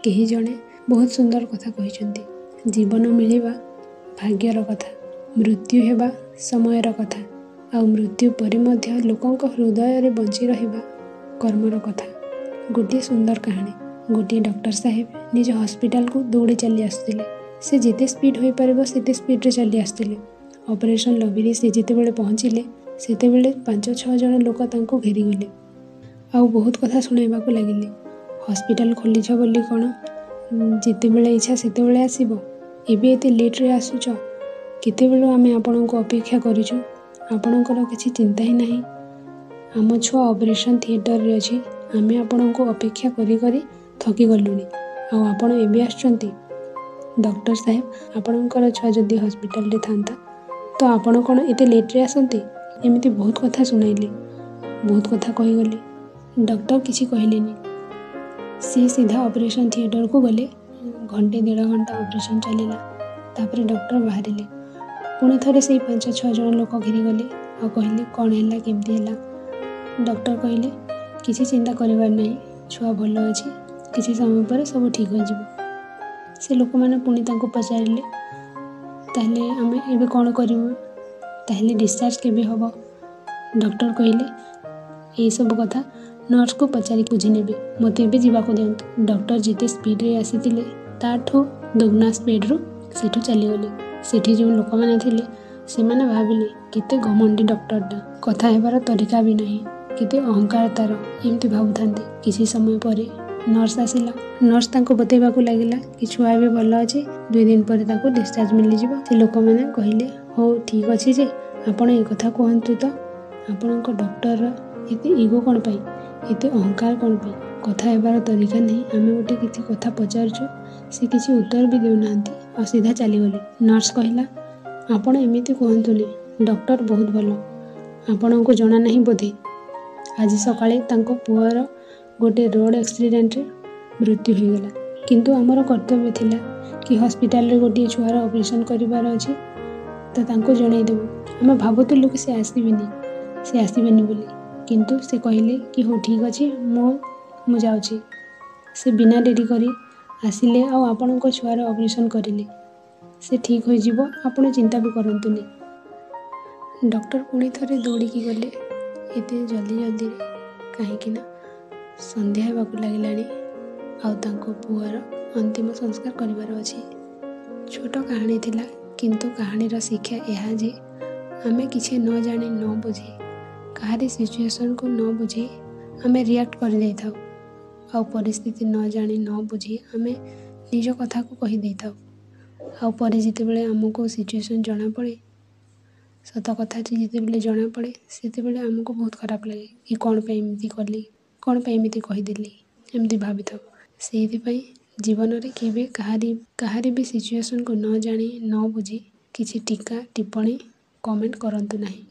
केही जणे बहुत सुंदर कथा कहिसेंती। जीवन मिलिबा भाग्यर कथा, मृत्यु हेबा समयर कथा, आउ मृत्यु परि मध्य लोकंक हृदय रे बंची रहिबा कर्मर कथा। गोटे सुंदर कहानी। गोटे डॉक्टर साहेब निज हॉस्पिटल को दौड़ी चली आसुथिले। से जिते स्पीड हो पारिबो सेते स्पीड रे चली आसुथिले। ऑपरेशन लॉबी रे से जिते बेले पहुंचिले सेते बेले 5-6 जण लोक तांको घेरी गले। आउ बहुत कथा सुनाइबाकू लागिले। हॉस्पिटल खोलिछ बोली कोन जिते बेले इच्छा सेते बेले आसीबो, एबे एते लेट रे आसुछ, केते बेलु आमे आपनको अपेक्षा करिछु, आपनकर किछि चिंता ही नाही। आम छुआ ऑपरेशन थिएटर रे अछि, आमे आपनको अपेक्षा करी करी थकी गलुनी, आउ आपण एबे आछंती। डॉक्टर साहेब आपनकर छुआ जदी हॉस्पिटल रे थांता तो आपण कोन एते लेट रे आसंती। एमिति बहुत कथा सुनाइले, बहुत कथा कहि गले। डॉक्टर किछि कहिलेनी। सी सीधा ऑपरेशन थिएटर को गले। घंटे 1.5 घंटा ऑपरेशन चलेला। तापर डॉक्टर बाहरिले। पुणी थरे से 5-6 जण लोक घेरी गले आ कहले कौन हैला केमती हैला। डॉक्टर कहले किसी चिंता करिवार नहीं, छुआ भल अछि, किसी समय पर सब ठीक हो जिवो। से लोक माने पुणी तांको पचारिले ताहले आमे एबे कोन करिवो, ताहले डिस्चार्ज केबे हबो। डॉक्टर कहले ए सब कथा नर्स को पचारि बुझी नेबे, मते एबे जीवाको दियंतु। डॉक्टर जिते स्पीड रे आसीतिले ताठो दुगना स्पीड रो सेठू चली गले। सेठी जो लोक माने थिले से माने भाबिले केते घमंडी डॉक्टरटा, कथा हेबार तरीका भी नहीं, केते अहंकार तार, एमती भाबुथांते। किसी समय परे नर्स आसिला। नर्स तांको बतेबाकू लागिला कि छुआ एबे भल अछि, 2 दिन परे ताको डिस्चार्ज मिली जिवो। से लोक माने कहिले हो ठीक अछि जे आपण ए कथा कहंतु तो, आपणको डॉक्टर एते ईगो कोन पई, एते अहंकार कोन पई, कथा हेबार तरीका नहीं। आमे गोटे किछि कथा पचारछु, से किछि उत्तर भी देउ नांती आ सीधा चली गले। नर्स कहिला आपण एमिति कहंतुनी, डॉक्टर बहुत भल, आपणको जणा नहीं बोधे आज सकाळे तांको पुअर गोटे रोड एक्सीडेंट रे मृत्यु हो गला, किंतु हमर कर्तव्य थिला कि हॉस्पिटल रे गोटे छुआर ऑपरेशन करिवार अछि तो तांको जणै देबो। हम भाबुतलु कि से आसीबेनी बोली, किंतु से कहले कि हो ठीक अछि, मु जाउछि। से बिना डेरी करी आसिले आ आपणको छुआर ऑपरेशन करिले। से ठीक हो जिवो, आपण चिंता भी करंतुनी। डॉक्टर पुणी थरे दौड़ी की गले एते जल्दी जल्दी कहीं कि ना संध्या हेबाकू लागिलानी, आउ तांको पुअर अंतिम संस्कार करिवार अछि। छोट कहानी थिला, किंतु कहानीर शिक्षा एहा जे आमे किछि न जानि न बुझी, कहारी सिचुएशन को न बुझी आमे रिएक्ट कर दे थाउ, आउ परिस्थिति न जानि न बुझी आमे निज कथा को कहि दे थाउ। आउ परे जिते बेले हमको सिचुएशन जना पड़े, सत कथा जिते बेले जना पड़े, सेते बेले हमको बहुत खराब लगे कि कौन पे एमती कली, कौन पे एमती कहिदेली, एमती भाबी थाउ। सेहि पई जीवन रे केबे कहारी भी सिचुएशन को न जानि न बुझी किछि टीका टिप्पणी कमेंट करंतु नहीं।